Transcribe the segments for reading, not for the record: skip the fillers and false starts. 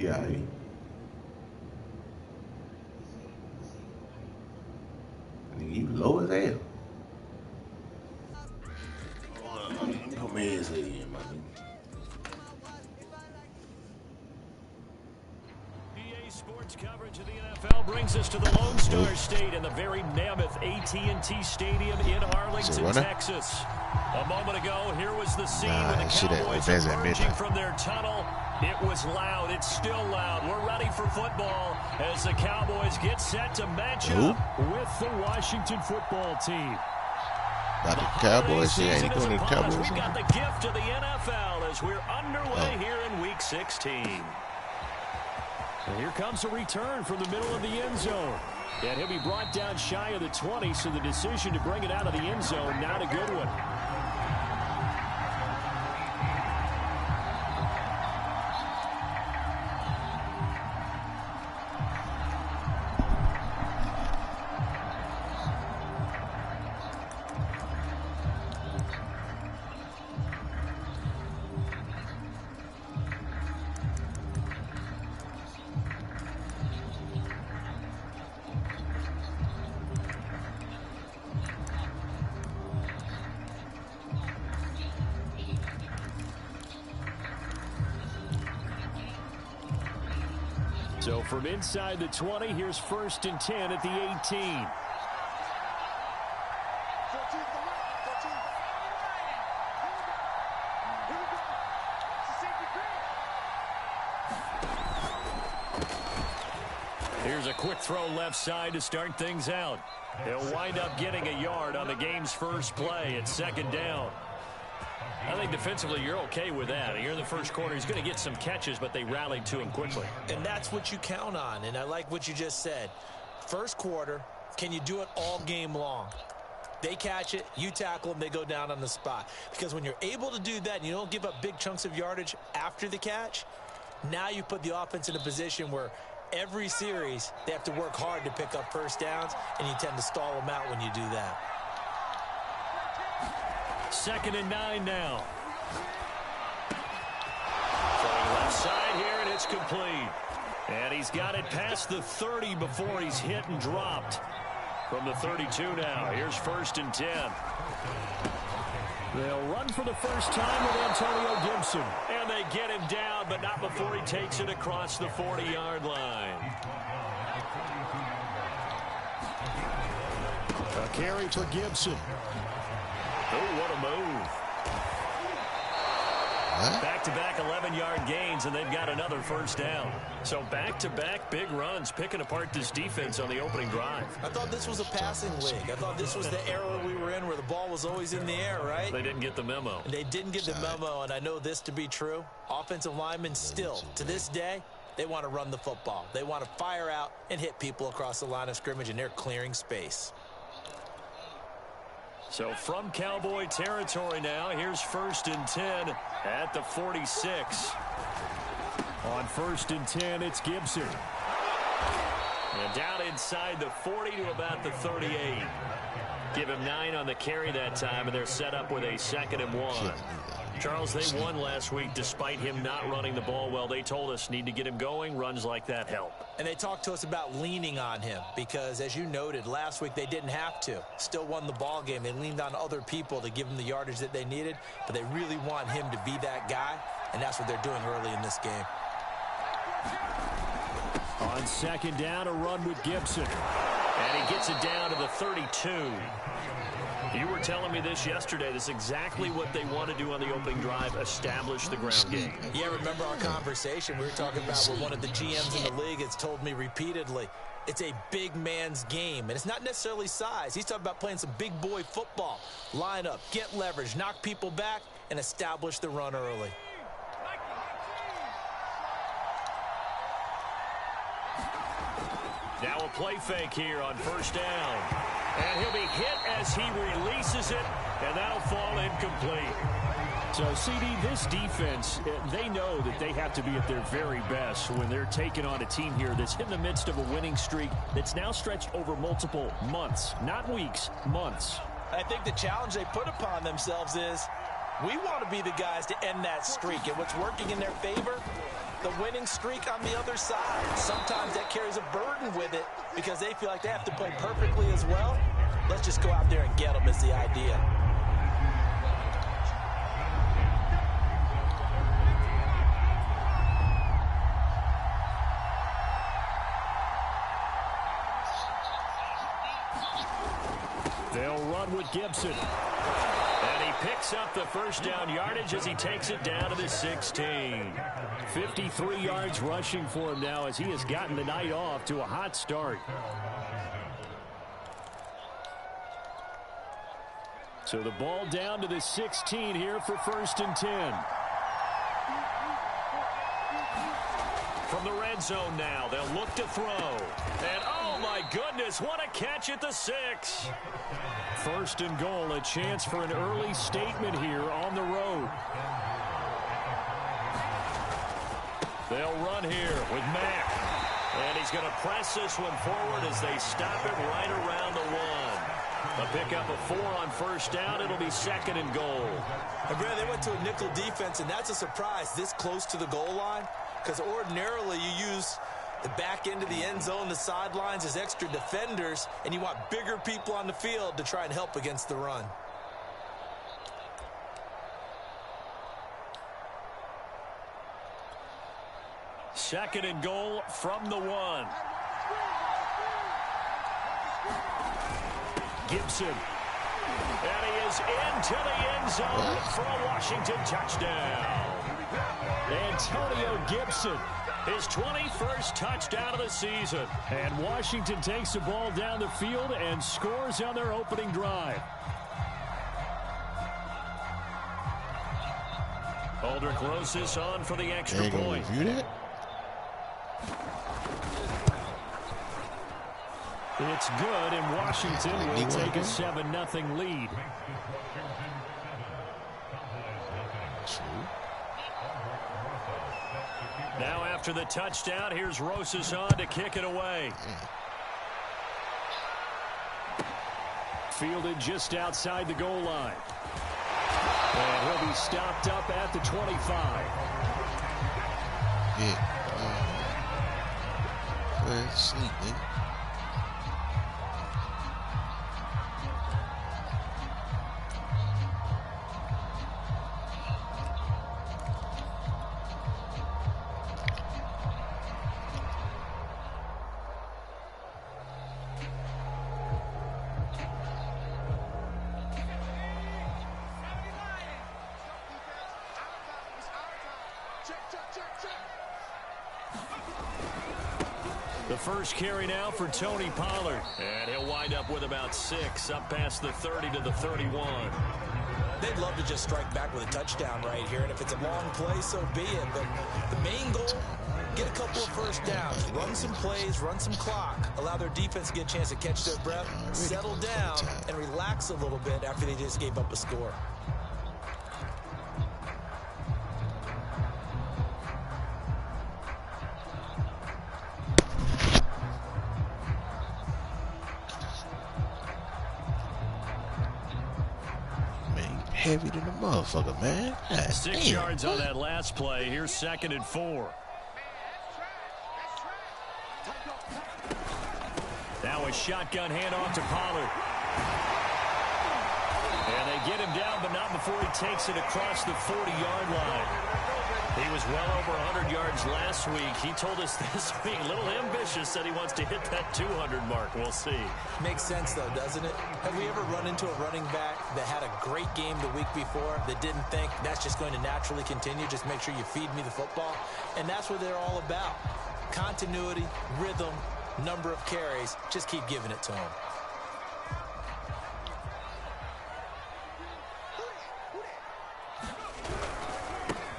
get out of here. Nigga, you low as hell. Put my headset in, my nigga. Sports coverage of the NFL brings us to the Lone Star State and the very mammoth AT&T Stadium in Arlington, Texas. A moment ago, here was the scene when the Cowboys emerging from their tunnel. It was loud. It's still loud. We're ready for football as the Cowboys get set to match up with the Washington football team. Got the Cowboys here. Ain't going to the Cowboys. We've got the gift of the NFL as we're underway here in Week 16. And here comes a return from the middle of the end zone. And he'll be brought down shy of the 20, so the decision to bring it out of the end zone, not a good one. So from inside the 20, here's 1st and 10 at the 18. Here's a quick throw left side to start things out. He'll wind up getting a yard on the game's first play at 2nd down. I think defensively you're okay with that. Here in the first quarter, he's going to get some catches, but they rallied to him quickly. And that's what you count on, and I like what you just said. First quarter, can you do it all game long? They catch it, you tackle them, they go down on the spot. Because when you're able to do that and you don't give up big chunks of yardage after the catch, now you put the offense in a position where every series they have to work hard to pick up first downs, and you tend to stall them out when you do that. 2nd and 9 now. Throwing left side here, and it's complete. And he's got it past the 30 before he's hit and dropped. From the 32 now, here's 1st and 10. They'll run for the first time with Antonio Gibson. And they get him down, but not before he takes it across the 40-yard line. A carry for Gibson. Oh, what a move. Back-to-back 11-yard gains, and they've got another first down. So back-to-back big runs, picking apart this defense on the opening drive. I thought this was a passing league. I thought this was the era we were in where the ball was always in the air, right? They didn't get the memo. And they didn't get the memo, and I know this to be true. Offensive linemen still, to this day, they want to run the football. They want to fire out and hit people across the line of scrimmage, and they're clearing space. So from Cowboy territory now, here's 1st and 10 at the 46. On 1st and 10, it's Gibson. And down inside the 40 to about the 38. Give him 9 on the carry that time, and they're set up with a 2nd and 1. Charles, they won last week despite him not running the ball well. They told us need to get him going. Runs like that help. And they talked to us about leaning on him because, as you noted, last week they didn't have to. Still won the ball game. They leaned on other people to give them the yardage that they needed, but they really want him to be that guy, and that's what they're doing early in this game. On 2nd down, a run with Gibson. And he gets it down to the 32. You were telling me this yesterday. This is exactly what they want to do on the opening drive, establish the ground game. Yeah, remember our conversation? We were talking about what one of the GMs in the league has told me repeatedly. It's a big man's game, and it's not necessarily size. He's talking about playing some big boy football. Line up, get leverage, knock people back, and establish the run early. Now a play fake here on 1st down. And he'll be hit as he releases it, and that'll fall incomplete. So, CD, this defense, they know that they have to be at their very best when they're taking on a team here that's in the midst of a winning streak that's now stretched over multiple months, not weeks, months. I think the challenge they put upon themselves is we want to be the guys to end that streak, and what's working in their favor the winning streak on the other side. Sometimes that carries a burden with it because they feel like they have to play perfectly as well. Let's just go out there and get them is the idea. They'll run with Gibson. And he picks up the first down yardage as he takes it down to the 16. 53 yards rushing for him now as he has gotten the night off to a hot start. So the ball down to the 16 here for 1st and 10. From the red zone now, they'll look to throw. And oh my goodness, what a catch at the 6. 1st and goal, a chance for an early statement here on the road. They'll run here with Mack. And he's going to press this one forward as they stop it right around the 1. A pickup of 4 on 1st down. It'll be 2nd and goal. And Brad, they went to a nickel defense, and that's a surprise this close to the goal line. Because ordinarily you use the back end of the end zone, the sidelines as extra defenders, and you want bigger people on the field to try and help against the run. Second and goal from the 1. Gibson. And he is into the end zone for a Washington touchdown. Antonio Gibson, his 21st touchdown of the season. And Washington takes the ball down the field and scores on their opening drive. Aldrich Rosas on for the extra point. Review that? It's good, and Washington will take a 7-0 lead. Now after the touchdown, here's Rosas on to kick it away. Fielded just outside the goal line. And he'll be stopped up at the 25. Yeah. Well, sneak, man. The first carry now for Tony Pollard. And he'll wind up with about 6 up past the 30 to the 31. They'd love to just strike back with a touchdown right here. And if it's a long play, so be it. But the main goal, get a couple of first downs. Run some plays, run some clock. Allow their defense to get a chance to catch their breath, settle down, and relax a little bit after they just gave up a score. Heavy than the motherfucker, man. God 6 damn. yards on that last play. Here's 2nd and 4. Now a shotgun handoff to Pollard. And they get him down, but not before he takes it across the 40-yard line. He was well over 100 yards last week. He told us this week, a little ambitious, that he wants to hit that 200 mark. We'll see. Makes sense, though, doesn't it? Have we ever run into a running back that had a great game the week before that didn't think that's just going to naturally continue? Just make sure you feed me the football. And that's what they're all about. Continuity, rhythm, number of carries. Just keep giving it to them.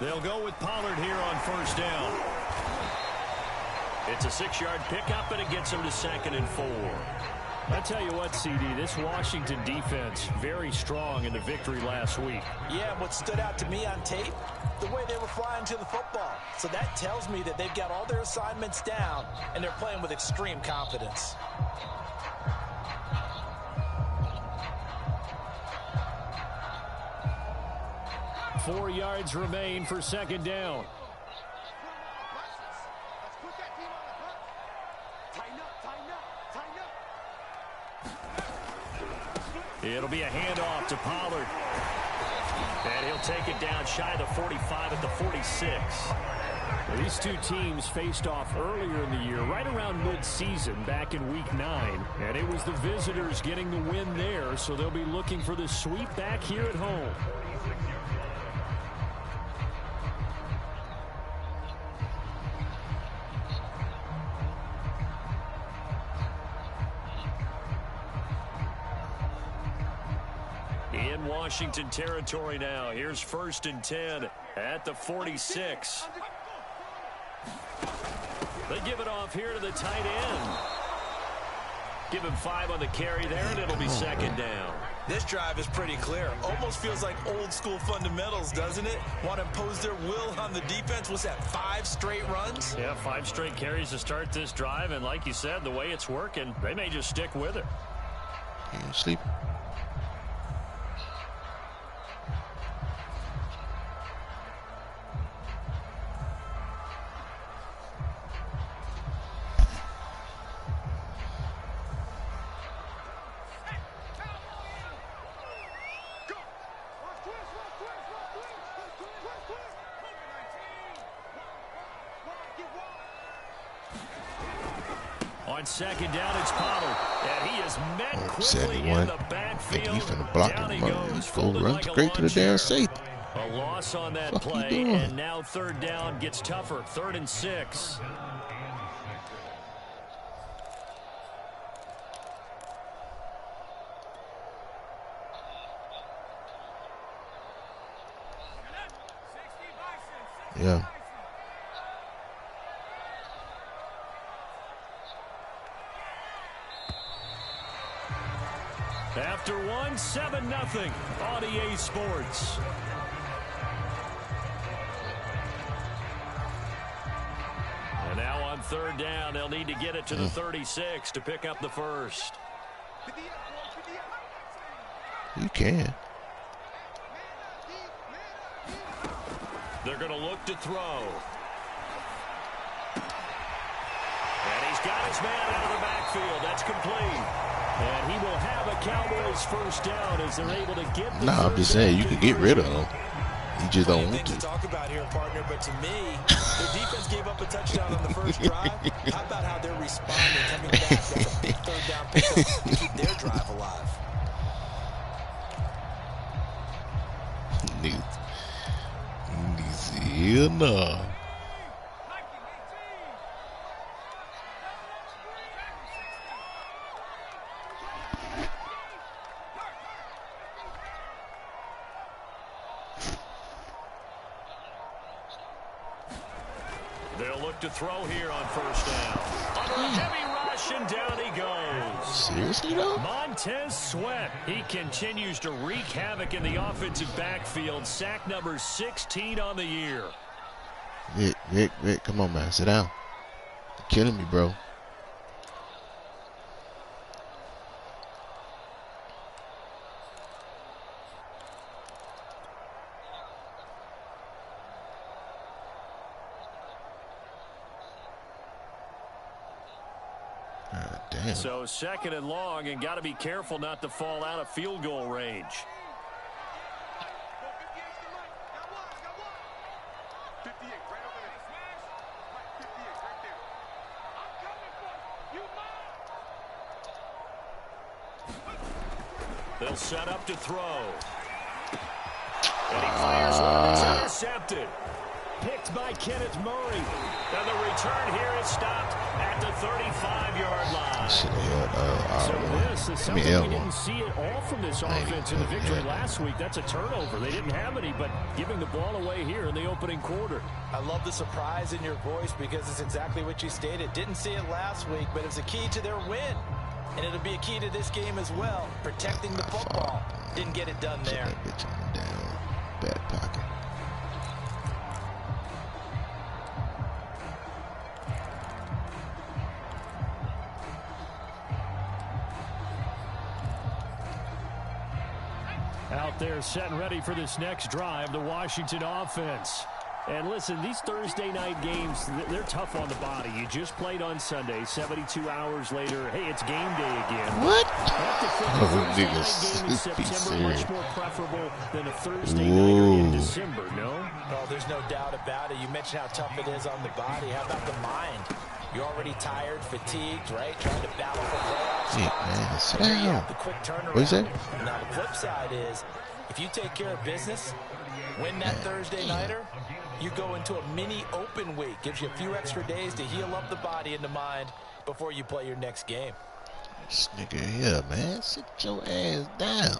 They'll go with Pollard here on first down. It's a 6-yard pickup, and it gets him to 2nd and 4. I tell you what, CD, this Washington defense, very strong in the victory last week. Yeah, what stood out to me on tape, the way they were flying to the football. So that tells me that they've got all their assignments down, and they're playing with extreme confidence. Four yards remain for 2nd down. It'll be a handoff to Pollard. And he'll take it down shy of the 45 at the 46. Well, these two teams faced off earlier in the year, right around mid-season, back in Week 9. And it was the visitors getting the win there, so they'll be looking for the sweep back here at home. In Washington territory now. Here's 1st and 10 at the 46. They give it off here to the tight end. Give him 5 on the carry there, and it'll be 2nd down. This drive is pretty clear. Almost feels like old school fundamentals, doesn't it? Want to impose their will on the defense. Was that 5 straight runs? Yeah, 5 straight carries to start this drive, and like you said, the way it's working, they may just stick with it. Sleep. On 2nd down, it's Pollard, and he is met quickly in 71. the backfield. He's finna block Down him. he Go folded run like a straight to the lawn damn chair. safety. A loss on that Fuck you play, doing? and now 3rd down gets tougher. 3rd and 6. Yeah. After 7-0 on EA Sports. And now on 3rd down, they'll need to get it to the 36 to pick up the 1st. You can. They're going to look to throw. And he's got his man out of the backfield. That's complete. And he will have a Cowboys 1st down as they're able to get the Nah, I'm just saying you can get rid of him. You just don't want Things to to. talk about here, partner, but to me, their defense gave up a touchdown on the first drive. How about how they're responding, coming back? That's a big 3rd down pickup to keep their drive alive. Louisiana. They'll look to throw here on 1st down. Under a heavy rush, and down he goes. Seriously, though? Montez Sweat. He continues to wreak havoc in the offensive backfield. Sack number 16 on the year. Vic, come on, man. Sit down. You're killing me, bro. God damn. So 2nd and long, and got to be careful not to fall out of field goal range. They'll set up to throw. And he fires one. It's intercepted. Picked by Kenneth Murray. And the return here is stopped at the 35-yard line. Should have So had this is I mean, something we L1. didn't see it all from this offense in the victory last week. That's a turnover. They didn't have any, but giving the ball away here in the opening quarter. I love the surprise in your voice because it's exactly what you stated. Didn't see it last week, but it's a key to their win. And it'll be a key to this game as well, protecting the football. Didn't get it done there. That bitch in the down back pocket. Out there set and ready for this next drive, the Washington offense. And listen, these Thursday night games, they're tough on the body. You just played on Sunday. 72 hours later, hey, it's game day again. What? Oh, niggas. Game in September much more preferable than a Thursday nighter in December, no? Oh, there's no doubt about it. You mentioned how tough it is on the body. How about the mind? You're already tired, fatigued, right? Trying to battle for playoffs. Shit, man, sit down. The quick turnaround. What you say? Now, the flip side is, if you take care of business, win that Thursday nighter, you go into a mini open week. Gives you a few extra days to heal up the body and the mind before you play your next game. This nigga here, man. Sit your ass down.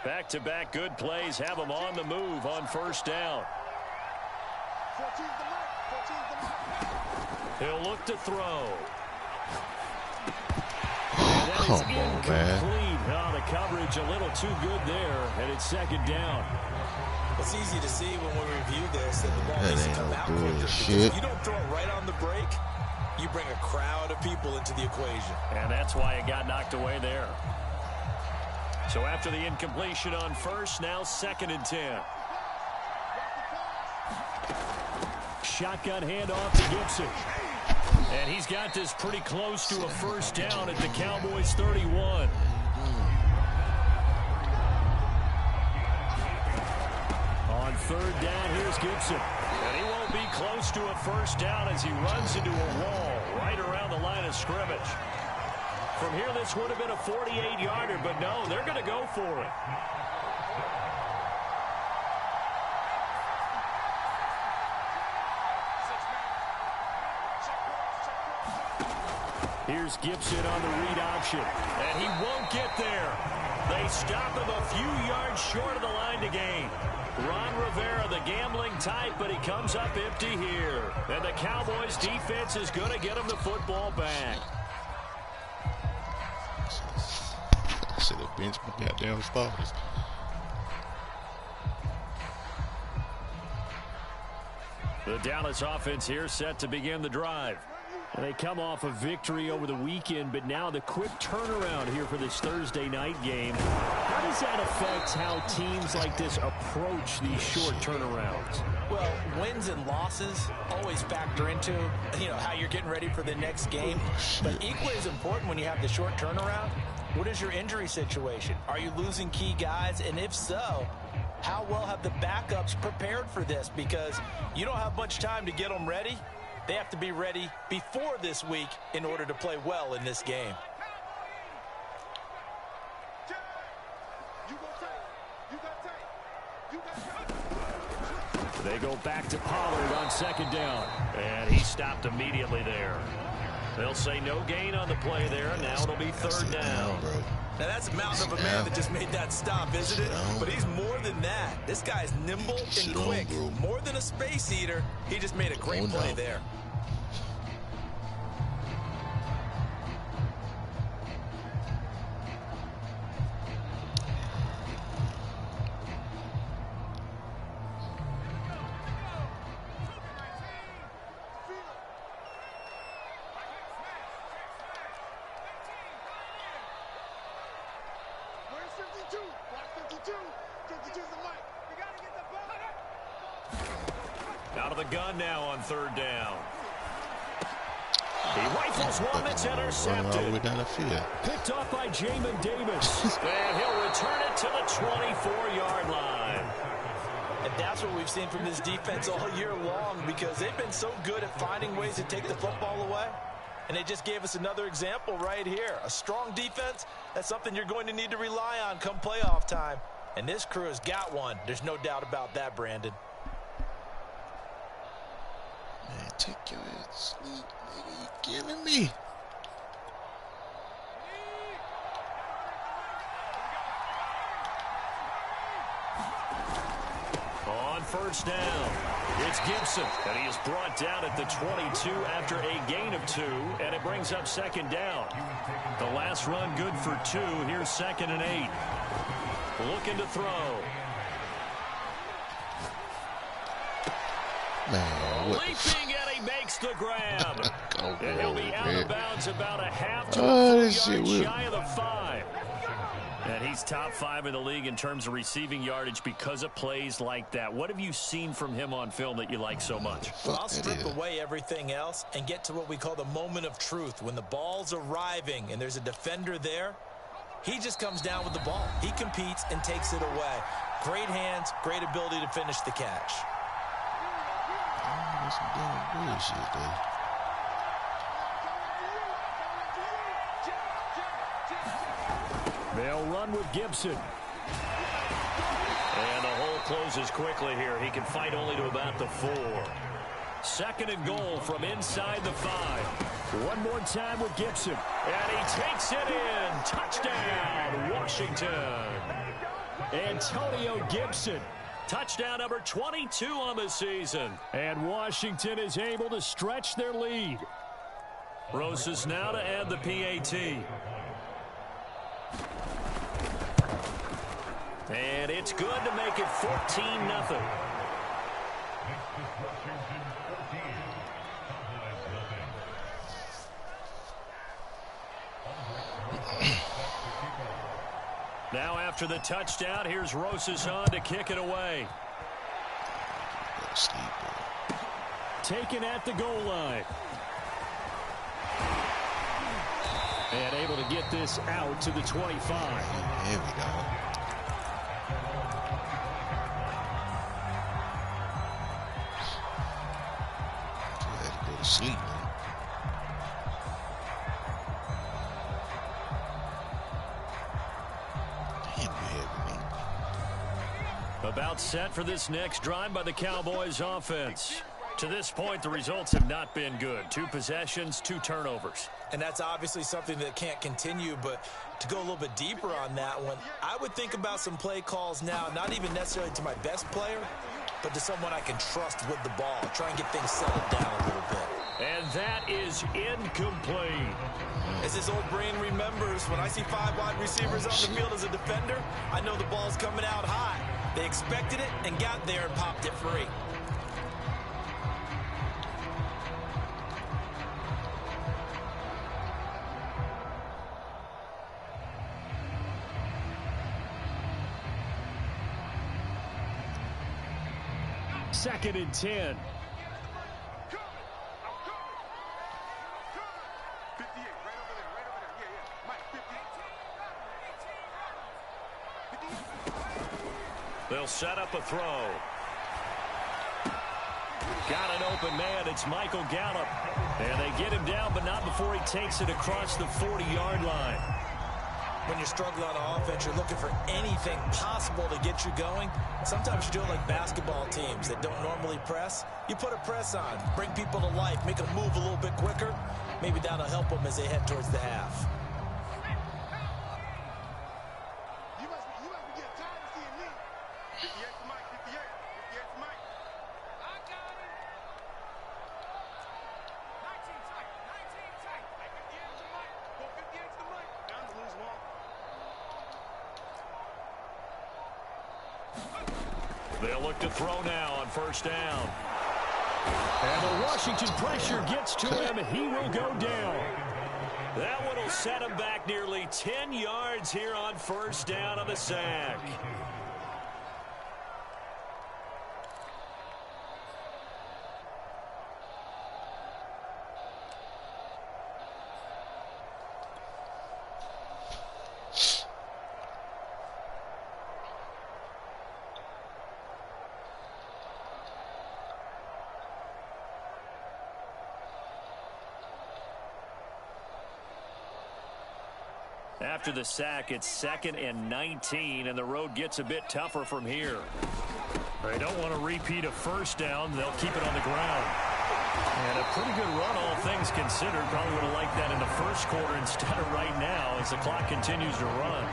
Back-to-back good plays have them on the move on first down. He'll look to throw. Come on, man. Oh, the coverage a little too good there, and it's second down. It's easy to see when we review this that the ball needs to come out quicker. Because if you don't throw it right on the break, you bring a crowd of people into the equation. And that's why it got knocked away there. So after the incompletion on first, now 2nd and 10. Shotgun handoff to Gibson. And he's got this pretty close to a first down at the Cowboys' 31. On 3rd down, here's Gibson. And he won't be close to a first down as he runs into a wall right around the line of scrimmage. From here, this would have been a 48-yarder, but no, they're going to go for it. Here's Gibson on the read option, and he won't get there. They stop him a few yards short of the line to gain. Ron Rivera, the gambling type, but he comes up empty here. And the Cowboys defense is going to get him the football back. I should have benched my goddamn starters. The Dallas offense here set to begin the drive. And they come off a victory over the weekend, but now the quick turnaround here for this Thursday night game. How does that affect how teams like this approach these short turnarounds? Well, wins and losses always factor into, how you're getting ready for the next game. But equally as important when you have the short turnaround, what is your injury situation? Are you losing key guys? And if so, how well have the backups prepared for this? Because you don't have much time to get them ready. They have to be ready before this week in order to play well in this game. They go back to Pollard on 2nd down. And he stopped immediately there. They'll say no gain on the play there. Now it'll be 3rd down. Now that's a mountain of a man that just made that stop, isn't it? But he's more than that. This guy's nimble and quick. More than a space eater. He just made a great play there. Out of the gun now on 3rd down. He rifles one that's intercepted. All the way down the field. Picked off by Jamin Davis. And he'll return it to the 24-yard line. And that's what we've seen from this defense all year long, because they've been so good at finding ways to take the football away. And they just gave us another example right here. A strong defense, that's something you're going to need to rely on come playoff time. And this crew has got one. There's no doubt about that, Brandon. Man, take your ass to sleep, nigga. You killing me. On 1st down, it's Gibson, and he is brought down at the 22 after a gain of 2, and it brings up 2nd down. The last run good for 2. Here's 2nd and 8. Looking to throw. Man, what Leaping, and he makes the grab. And he'll be out of bounds about a half to Oh, a this 4 shit yards will- shy of the 5. And And he's top 5 in the league in terms of receiving yardage because of plays like that. What have you seen from him on film that you like so much? Well, I'll strip away everything else and get to what we call the moment of truth. When the ball's arriving and there's a defender there, he just comes down with the ball. He competes and takes it away. Great hands, great ability to finish the catch. That's some damn bullshit, though. They'll run with Gibson. And the hole closes quickly here. He can fight only to about the 4. 2nd and goal from inside the 5. One more time with Gibson. And he takes it in. Touchdown, Washington. Antonio Gibson. Touchdown number 22 on the season. And Washington is able to stretch their lead. Rosas now to add the PAT. And it's good to make it 14-0. Now after the touchdown, here's Rosas on to kick it away. Taken at the goal line. And able to get this out to the 25. Here we go. Had to go to sleep, man. About set for this next drive by the Cowboys offense. To this point, the results have not been good. 2 possessions, 2 turnovers. And that's obviously something that can't continue, but to go a little bit deeper on that one, I would think about some play calls now, not even necessarily to my best player, but to someone I can trust with the ball. Try and get things settled down a little bit. And that is incomplete. As his old brain remembers, when I see 5 wide receivers on the field as a defender, I know the ball's coming out high. They expected it and got there and popped it free. Second and 10. They'll set up a throw. Got an open man. It's Michael Gallup. And they get him down, but not before he takes it across the 40-yard line. When you're struggling on offense, you're looking for anything possible to get you going. Sometimes you do it like basketball teams that don't normally press. You put a press on, bring people to life, make them move a little bit quicker. Maybe that'll help them as they head towards the half. They'll look to throw now on first down. And the Washington pressure gets to him. He will go down. That one will set him back nearly 10 yards here on first down on the sack. After the sack, it's 2nd and 19, and the road gets a bit tougher from here. They don't want to repeat a first down. They'll keep it on the ground. And a pretty good run, all things considered. Probably would have liked that in the first quarter instead of right now as the clock continues to run.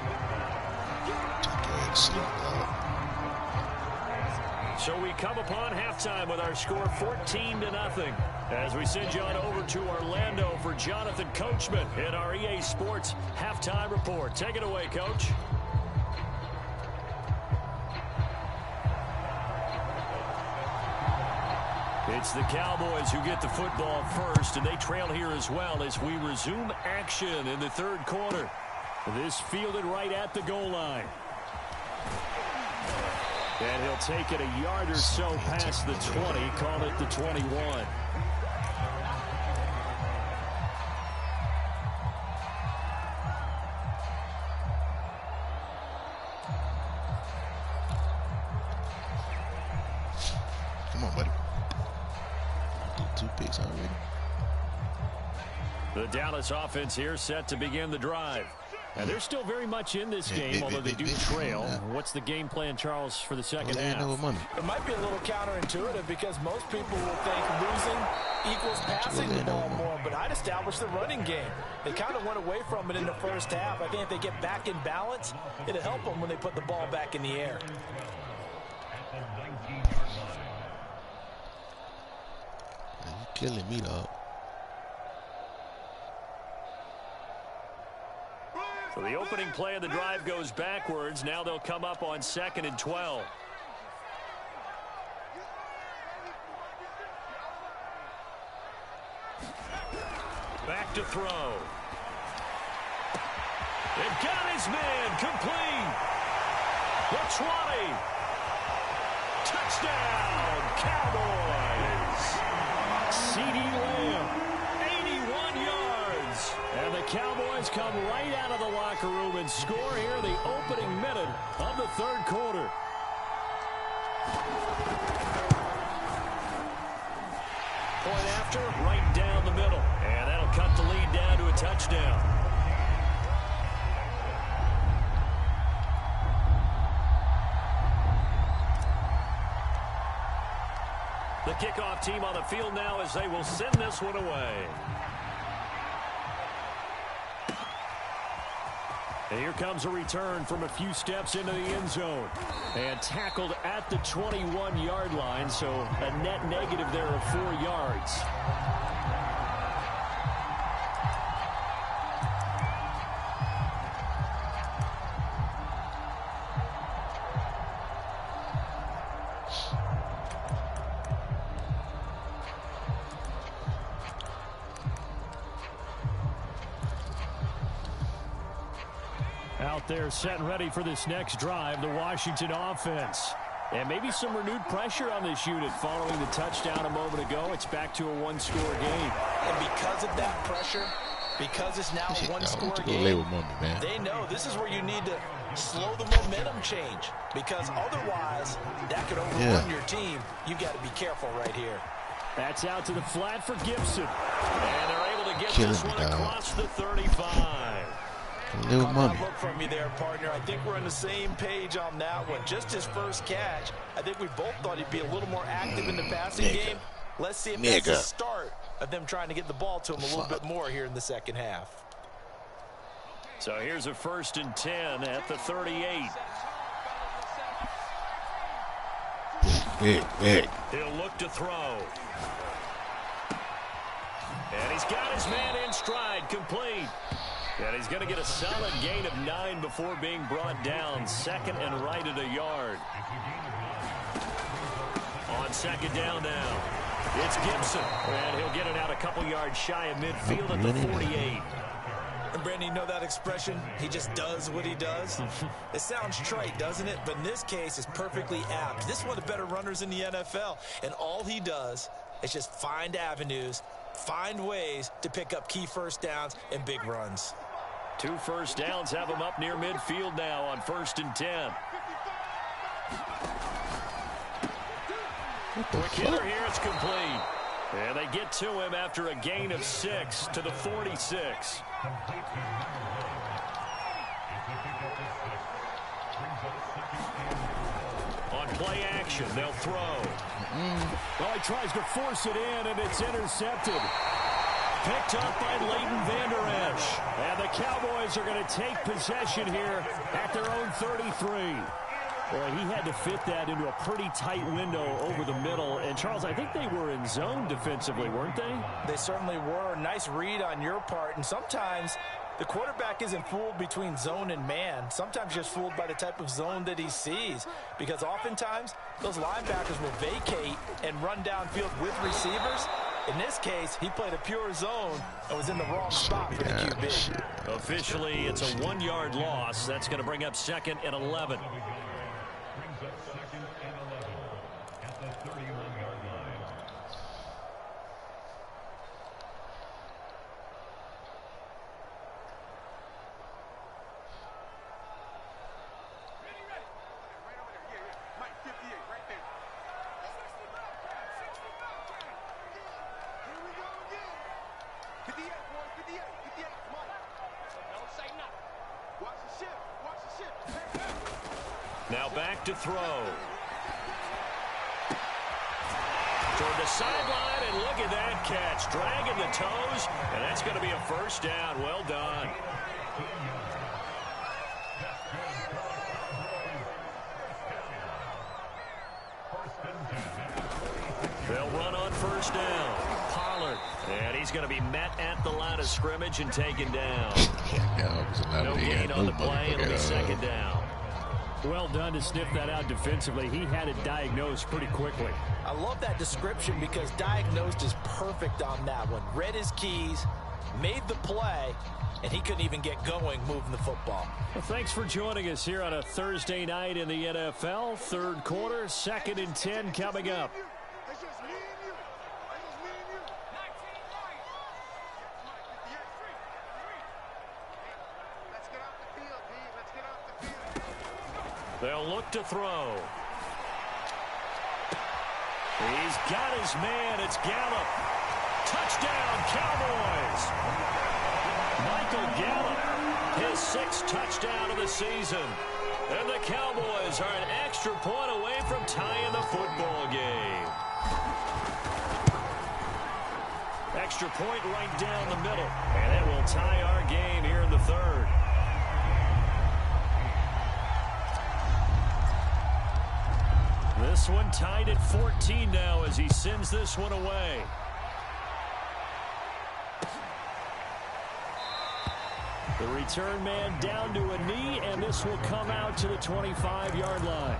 So we come upon halftime with our score 14-0. As we send you on over to Orlando for Jonathan Coachman in our EA Sports Halftime Report. Take it away, Coach. It's the Cowboys who get the football first, and they trail here as well as we resume action in the third quarter. This fielded right at the goal line. And he'll take it a yard or so past the 20, call it the 21. Come on, buddy. 2 picks already. The Dallas offense here set to begin the drive. And they're still very much in this game, although they do trail. What's the game plan, Charles, for the second half? It might be a little counterintuitive because most people will think losing equals passing the ball more, but I'd establish the running game. They kind of went away from it in the first half. I think if they get back in balance, it'll help them when they put the ball back in the air. You're killing me, dog. So the opening play of the drive goes backwards. Now they'll come up on 2nd and 12. Back to throw. They've got his man complete. The 20. Touchdown, Cowboys. C.D. Lamb, 81 yards. And the Cowboys come right out of the locker room and score here the opening minute of the third quarter. Point after, right down the middle. And that'll cut the lead down to a touchdown. The kickoff team on the field now as they will send this one away. And here comes a return from a few steps into the end zone. And tackled at the 21-yard line, so a net negative there of 4 yards. Out there set and ready for this next drive, the Washington offense. And maybe some renewed pressure on this unit following the touchdown a moment ago. It's back to a one-score game. And because of that pressure, because it's now a one-score game, they know this is where you need to slow the momentum change. Because otherwise, that could overrun your team. You've got to be careful right here. That's out to the flat for Gibson. And they're able to get this one across the 35. Little money. Look from you there, partner. I think we're on the same page on that one. Just his first catch. I think we both thought he'd be a little more active in the passing game. Let's see if that's the start of them trying to get the ball to him a little bit more here in the second half. So here's a 1st and 10 at the 38. He'll look to throw. And he's got his man in stride, complete. And he's going to get a solid gain of 9 before being brought down. 2nd and right at a yard. On 2nd down now, it's Gibson. And he'll get it out a couple yards shy of midfield at the 48. And Brandon, you know that expression? He just does what he does. It sounds trite, doesn't it? But in this case, it's perfectly apt. This is one of the better runners in the NFL. And all he does is just find avenues, find ways to pick up key first downs and big runs. 2 first downs have him up near midfield now on 1st and 10. Quick hitter here, it's complete. And they get to him after a gain of 6 to the 46. On play action, they'll throw. Well, he tries to force it in, and it's intercepted. Picked up by Leighton Vander Esch. And the Cowboys are going to take possession here at their own 33. Boy, he had to fit that into a pretty tight window over the middle. And, Charles, I think they were in zone defensively, weren't they? They certainly were. Nice read on your part. And sometimes the quarterback isn't fooled between zone and man. Sometimes just fooled by the type of zone that he sees. Because oftentimes, those linebackers will vacate and run downfield with receivers. In this case, he played a pure zone and was in the wrong spot for the QB. Officially, it's a 1-yard loss. That's going to bring up 2nd and 11. Now back to throw. Toward the sideline, and look at that catch. Dragging the toes, and that's going to be a first down. Well done. They'll run on first down. Pollard, and he's going to be met at the line of scrimmage and taken down. No gain on the play. It'll be 2nd down. Well done to sniff that out defensively. He had it diagnosed pretty quickly. I love that description because diagnosed is perfect on that one. Read his keys, made the play, and he couldn't even get going moving the football. Well, thanks for joining us here on a Thursday night in the NFL. 3rd quarter, 2nd and 10 coming up. They'll look to throw. He's got his man. It's Gallup. Touchdown, Cowboys. Michael Gallup, his 6th touchdown of the season. And the Cowboys are an extra point away from tying the football game. Extra point right down the middle. And it will tie our game here in the 3rd. This one tied at 14 now as he sends this one away. The return man down to a knee, and this will come out to the 25-yard line.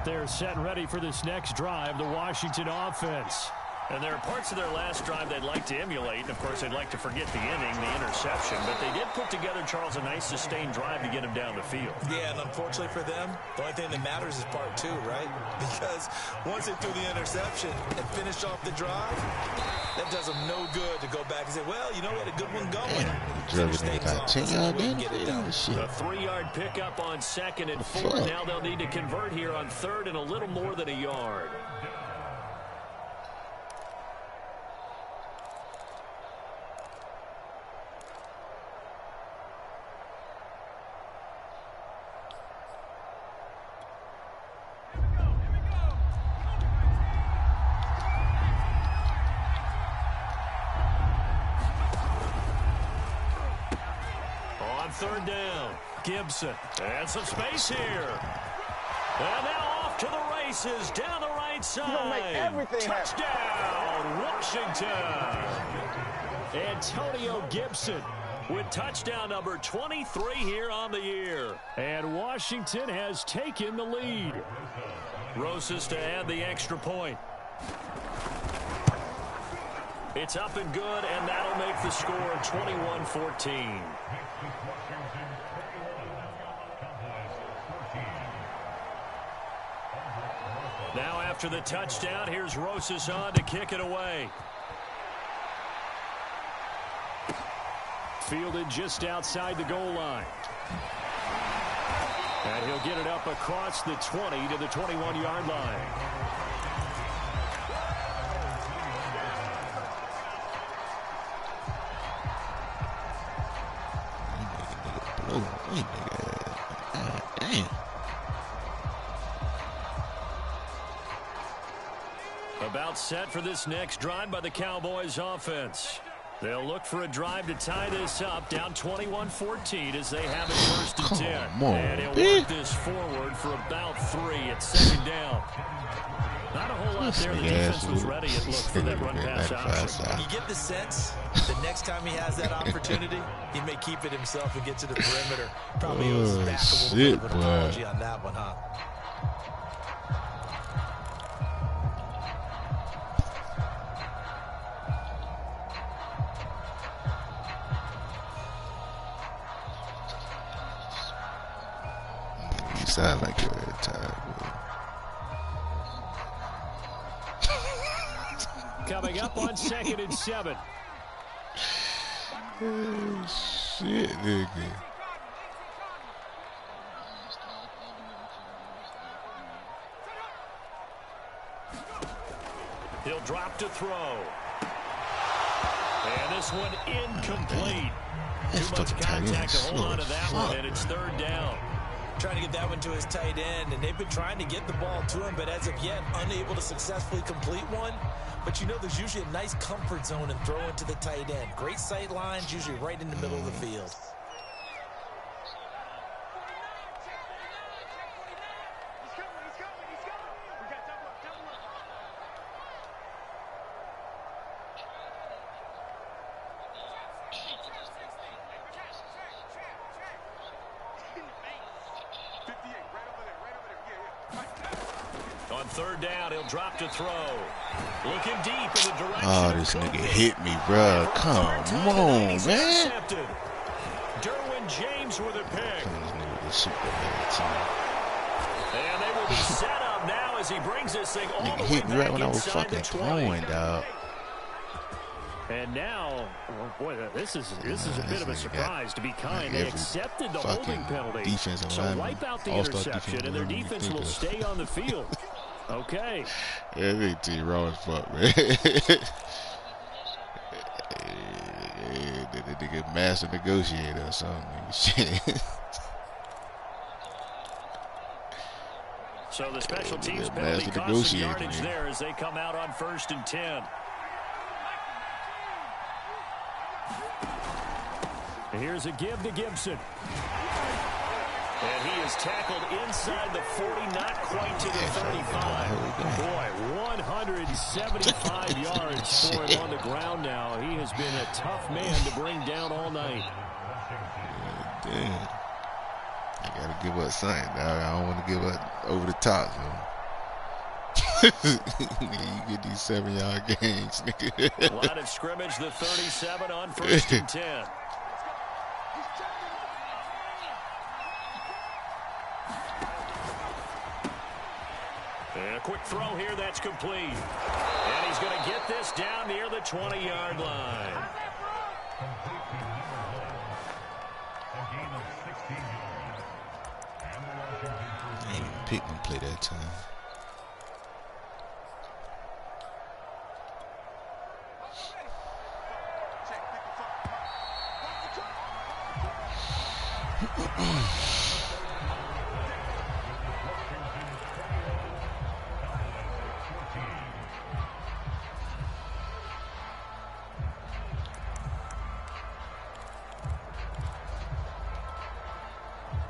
They're set and ready for this next drive, the Washington offense. And there are parts of their last drive they'd like to emulate. And, of course, they'd like to forget the inning, the interception. But they did put together, Charles, a nice sustained drive to get him down the field. Yeah, and unfortunately for them, the only thing that matters is part 2, right? Because once they threw the interception and finished off the drive, that does them no good to go back and say, well, you know, we had a good one going. Finish things off. Get it done. A 3-yard pickup on 2nd and 4. Now they'll need to convert here on 3rd and a little more than a yard. Third down. Gibson. And some space here. And now off to the races. Down the right side. Touchdown, Washington. Antonio Gibson with touchdown number 23 here on the year. And Washington has taken the lead. Rosas to add the extra point. It's up and good, and that'll make the score 21-14. Now after the touchdown, here's Rosas on to kick it away. Fielded just outside the goal line. And he'll get it up across the 20 to the 21-yard line. Damn. About set for this next drive by the Cowboys offense. They'll look for a drive to tie this up, down 21-14 as they have it first and 10. And he'll work this forward for about 3 at second down. Not a whole lot there. The defense was ready, it looked, for that run-pass option. You get the sense the next time he has that opportunity, he may keep it himself and get to the perimeter. Probably owes back a little bit of an apology on that one, huh? You sound like you're tired, Coming up on 2nd and 7. Oh, shit, nigga. He'll drop to throw. And this one incomplete. Too much contact to hold on to that one, and it's 3rd down. Trying to get that one to his tight end, and they've been trying to get the ball to him, but as of yet, unable to successfully complete one. But you know there's usually a nice comfort zone in throwing to the tight end. Great sight lines, usually right in the middle of the field. On 3rd down, he'll drop to throw. Looking deep in the direction. Oh, this nigga hit me, bro. Come on, man. Derwin James with a pick. And And they will be set up now as he brings this thing all the way hit me right back when I was inside fucking the 20. throwing, dog. And now, oh boy, this is a bit of a surprise, to be kind. They accepted the holding penalty. So wipe out the interception, and their defense will stay on the field. Okay. Yeah, they T raw as fuck, man. They nigga master negotiator or something. Shit. So the special teams penalty cost some yardage there as they come out on 1st and 10. Here's a give to Gibson. And he is tackled inside the 40, not quite to the 35. Boy, 175 yards for him on the ground now. He has been a tough man to bring down all night. Damn. I gotta give up something, dog. I don't want to give up over the top, so. You get these 7-yard gains, nigga. Line of scrimmage, the 37 on 1st and 10. And a quick throw here, that's complete. And he's going to get this down near the 20-yard line. I ain't even picked him play that time.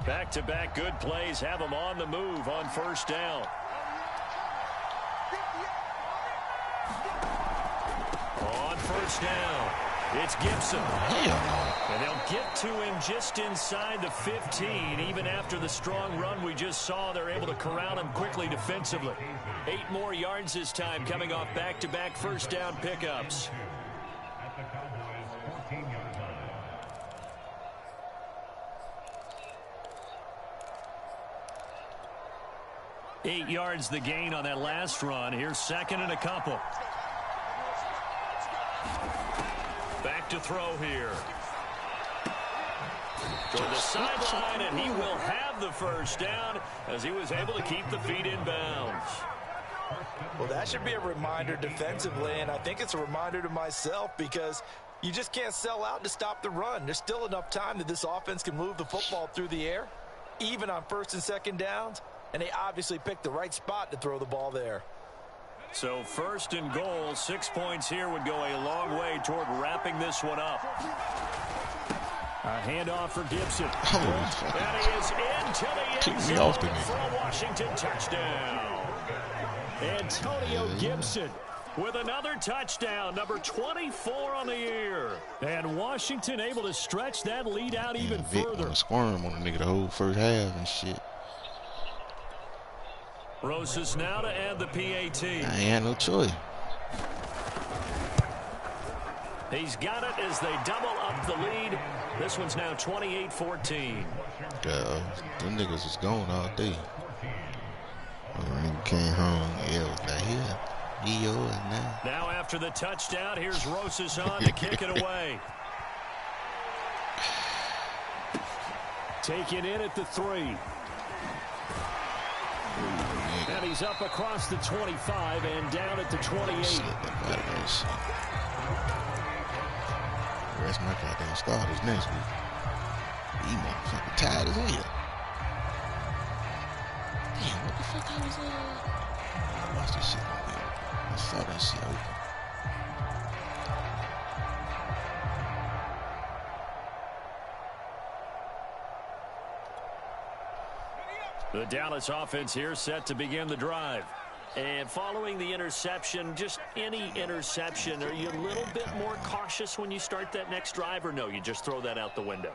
Back-to-back good plays have them on the move on 1st down. On 1st down, it's Gibson. And they'll get to him just inside the 15. Even after the strong run we just saw, they're able to corral him quickly defensively. 8 more yards this time coming off back-to-back 1st down pickups. 8 yards the gain on that last run. Here's second and a couple. Back to throw here. Toward the sideline, and he will have the first down as he was able to keep the feet in bounds. Well, that should be a reminder defensively, and I think it's a reminder to myself because you just can't sell out to stop the run. There's still enough time that this offense can move the football through the air, even on first and second downs, and they obviously picked the right spot to throw the ball there. So first and goal, 6 points here would go a long way toward wrapping this one up. A handoff for Gibson. And he is into the end zone for a Washington touchdown. Antonio Gibson with another touchdown, number 24 on the year. And Washington able to stretch that lead out even further. Squirm on the nigga the whole first half and shit. Rosas now to add the PAT. I ain't had no choice. He's got it as they double up the lead. This one's now 28-14. Them niggas was gone all day. When came home, yeah, was not here. He yours now. Now after the touchdown, here's Rosas on to kick it away. Taken in at the 3. And he's up across the 25 and down at the 28. Rest my goddamn starters next week. He motherfucking tired as hell. Damn, what the fuck I was I watched this shit on here. I saw that shit open. The Dallas offense here set to begin the drive. And following the interception, just any interception, are you a little bit more cautious when you start that next drive, or no, you just throw that out the window?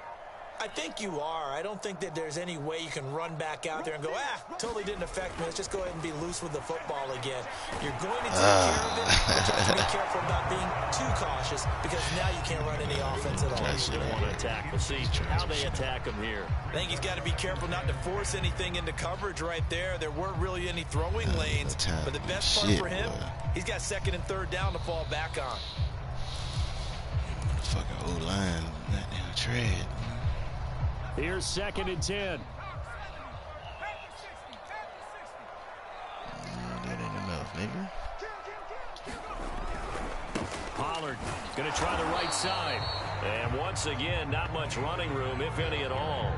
I think you are. I don't think that there's any way you can run back out there and go, totally didn't affect me. Let's just go ahead and be loose with the football again. You're going to take care of it, but you have to be careful about being too cautious because now you can't run any offense at all. You don't want to attack. We'll see how they attack him here. I think he's got to be careful not to force anything into coverage right there. There weren't really any throwing lanes, but the best part for him, he's got second and third down to fall back on. Fucking O-line, that damn tread. Here's second and 10. That ain't enough, nigga. Pollard going to try the right side. And once again, not much running room, if any at all.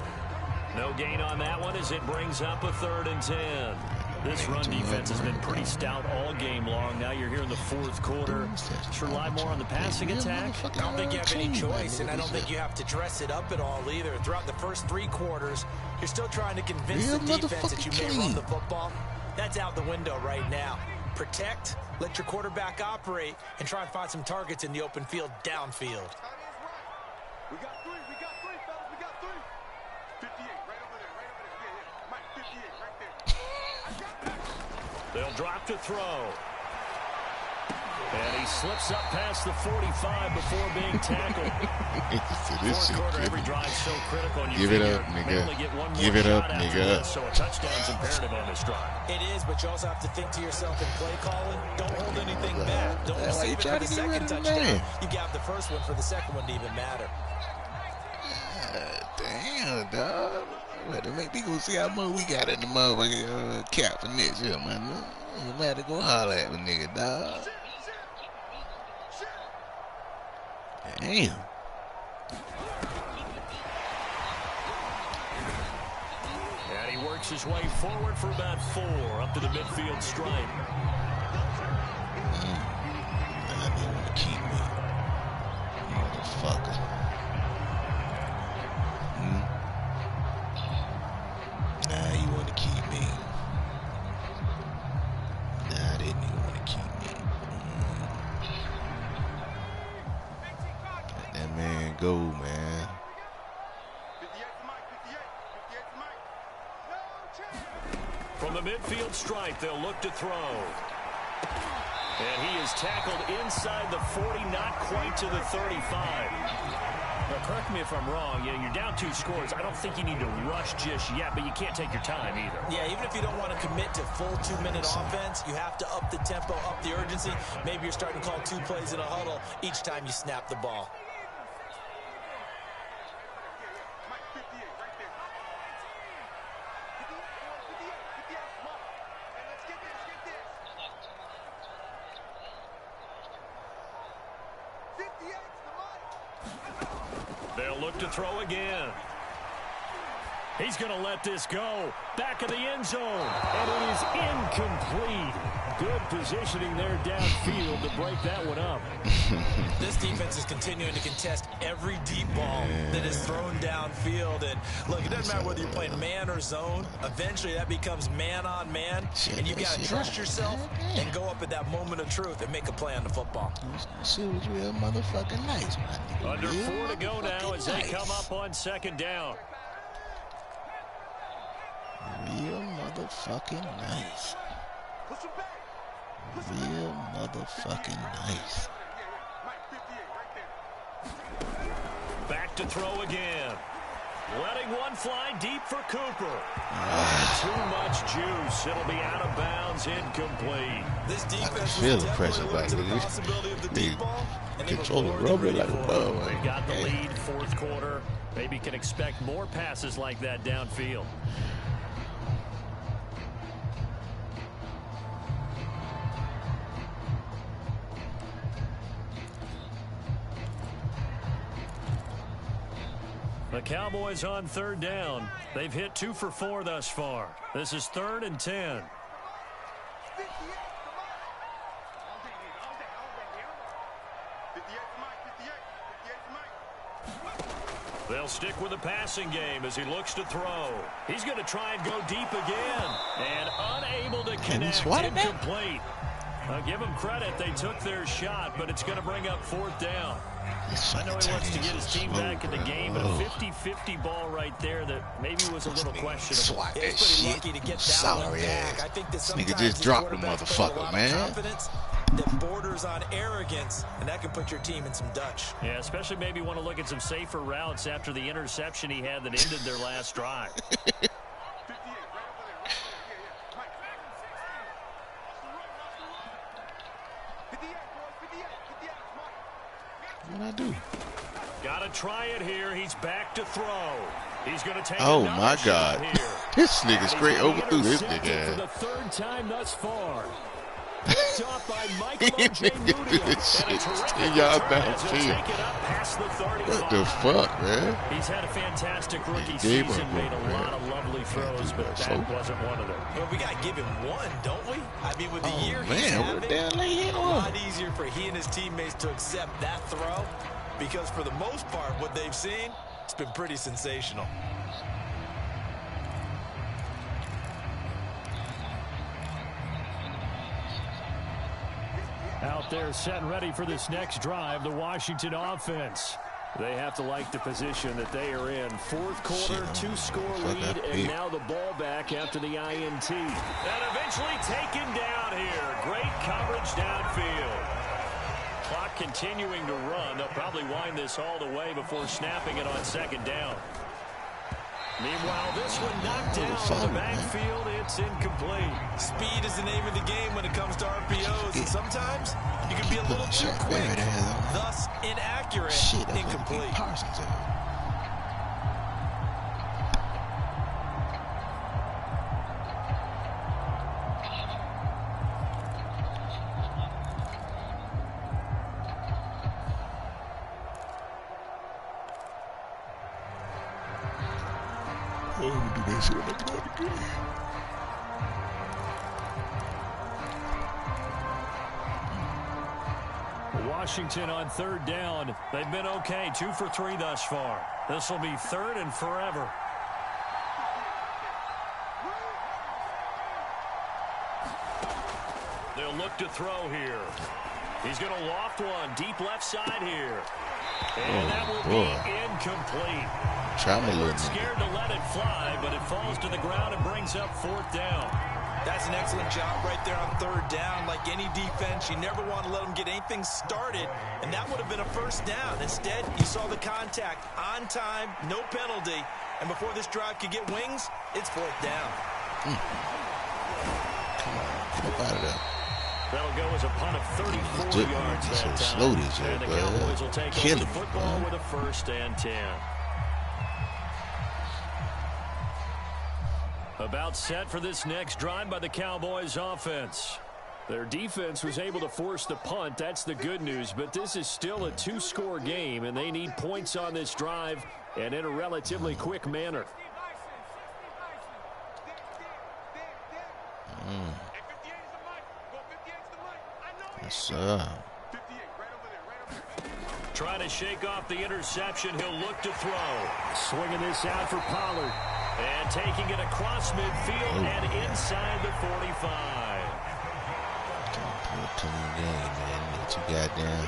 No gain on that one as it brings up a third and 10. This run defense has been pretty stout all game long. Now you're here in the fourth quarter. Should rely more on the passing attack. I don't think you have any choice, and I don't think you have to dress it up at all either. Throughout the first 3 quarters, you're still trying to convince the defense that you may run the football. That's out the window right now. Protect, let your quarterback operate, and try and find some targets in the open field downfield. We got 3, fellas, we got 3. 58, right over there, yeah, Mike, 58, right there. They'll drop to throw. And he slips up past the 45 before being tackled. Fourth quarter, every drive so critical. And you Give it up, nigga. Give it up, nigga. So a touchdown's imperative on this drive. It is, but you also have to think to yourself in play calling. Don't hold anything back. Don't save it for the second touchdown. You got the first one for the second one to even matter. Damn, dog. Well, make me go see how much we got in the motherfucking cap for next year, man. You might have to go holler at me, nigga, dog. Damn. And he works his way forward for about 4 up to the midfield stripe. Nah, they want to keep me. Motherfucker. Nah, you want to keep me. Nah, they didn't even want to keep me. Let that man go, man. 58 to Mike, 58 to Mike. From the midfield stripe, they'll look to throw. And he is tackled inside the 40, not quite to the 35. Well, correct me if I'm wrong. You know, you're down 2 scores. I don't think you need to rush just yet, but you can't take your time either. Yeah, even if you don't want to commit to full 2-minute offense, you have to up the tempo, up the urgency. Maybe you're starting to call 2 plays in a huddle each time you snap the ball. They'll look to throw again. He's going to let this go. Back of the end zone. And it is incomplete. Good positioning there downfield to break that one up. This defense is continuing to contest every deep ball that is thrown downfield. And look, it doesn't matter whether you're playing man or zone. Eventually that becomes man on man. And you've got to trust yourself and go up at that moment of truth and make a play on the football. She was real motherfucking nice, man. Under 4 to go now as they come up on 2nd down. Real motherfucking nice. Real motherfucking nice. Back to throw again. Letting one fly deep for Cooper. Too much juice. It'll be out of bounds, incomplete. This defense feel was the pressure definitely like to the this. possibility of the deep ball. And they were Control the more than rubber ready like for a it. ball. They got the lead, 4th quarter. Maybe can expect more passes like that downfield. The Cowboys on 3rd down. They've hit 2 for 4 thus far. This is 3rd and 10. They'll stick with the passing game as he looks to throw. He's going to try and go deep again. And unable to connect, incomplete. I'll give him credit. They took their shot, but it's going to bring up 4th down. I know he wants to get his team back in the game, but a 50-50 ball right there that maybe was a little questionable. Swat that He's pretty shit. lucky to get down Sorry on back. ass. I think that This nigga sometimes just dropped the these quarterbacks play with a motherfucker, lot of man. confidence that borders on arrogance, and that can put your team in some Dutch. Yeah, especially maybe want to look at some safer routes after the interception he had that ended their last drive. What I do? Got to try it here. He's back to throw. He's going to take Oh another my shot God. here. This nigga's straight And he's overthrew this intercepted nigga for the ass. 3rd time thus far. Picked off by Michael O.J. Moody. This And a shit, terrific 10 yards return as he'll downfield. take it up past the 35. What the fuck, man? He's had a fantastic rookie Gave season, him made a one, lot man. of lovely throws, but that wasn't one of them. Well, we got to give him one, don't we? I mean, with the Oh, year he's man, what having, the hell they hit a on? lot easier for he and his teammates to accept that throw because for the most part, what they've seen, it's been pretty sensational. Out there set and ready for this next drive, the Washington offense. They have to like the position that they are in. 4th quarter, 2-score lead, and now the ball back after the INT. And eventually taken down here. Great coverage downfield. Clock continuing to run. They'll probably wind this all the way before snapping it on 2nd down. Meanwhile, this one knocked down in the backfield. It's incomplete. Speed is the name of the game when it comes to RPOs, and sometimes you can be a little too quick, thus inaccurate, incomplete. Washington on 3rd down. They've been okay. 2 for 3 thus far. This will be 3rd and forever. They'll look to throw here. He's going to loft one deep left side here. And that will be incomplete. They weren't scared to let it fly, but it falls to the ground and brings up 4th down. That's an excellent job right there on third down. Like any defense, you never want to let them get anything started, and that would have been a first down. Instead, you saw the contact on time, no penalty, and before this drive could get wings, it's fourth down. Come on, get out of there. That'll go as a punt of 34 yards that time. Slow this year, and the bud. Cowboys will take Kill over the him, football man. with a 1st and 10. About set for this next drive by the Cowboys offense. Their defense was able to force the punt. That's the good news. But this is still a 2-score game, and they need points on this drive and in a relatively quick manner. Yes, sir. Trying to shake off the interception. He'll look to throw. Swinging this out for Pollard. And taking it across midfield and inside the 45. Play a clean game, man. What you got down?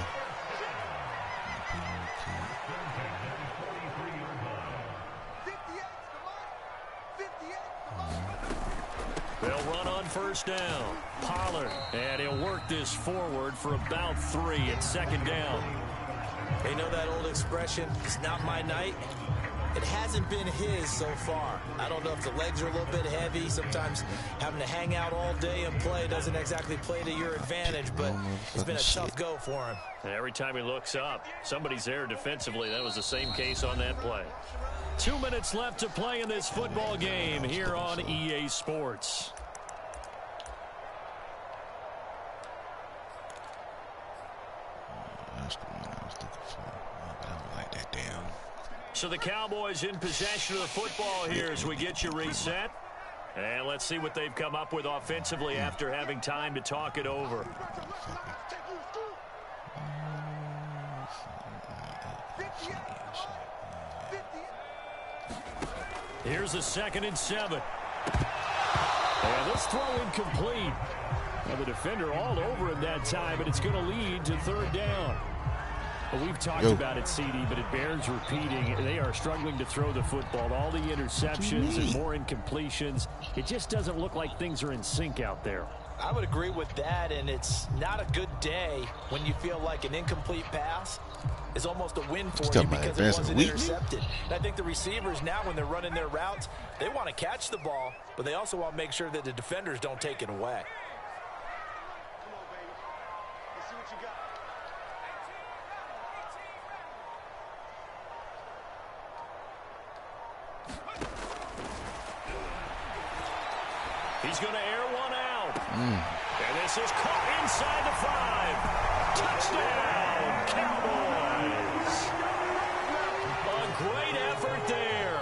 They'll run on first down. Pollard. And he'll work this forward for about 3 at second down. They know that old expression, it's not my night. It hasn't been his so far. I don't know if the legs are a little bit heavy. Sometimes having to hang out all day and play doesn't exactly play to your advantage, but it's been a tough go for him. And every time he looks up, somebody's there defensively. That was the same case on that play. 2 minutes left to play in this football game here on EA Sports. That's the one I was looking for. I don't like that damn. So the Cowboys in possession of the football here as we get you reset. And let's see what they've come up with offensively after having time to talk it over. Here's a 2nd and 7. And this throw incomplete. Now the defender all over him that time, but it's going to lead to 3rd down. Well, we've talked about it, CD, but it bears repeating. They are struggling to throw the football. All the interceptions and more incompletions. It just doesn't look like things are in sync out there. I would agree with that, and it's not a good day when you feel like an incomplete pass is almost a win for you because it wasn't intercepted. And I think the receivers now, when they're running their routes, they want to catch the ball, but they also want to make sure that the defenders don't take it away. He's going to air one out. And this is caught inside the 5. Touchdown, Cowboys. A great effort there.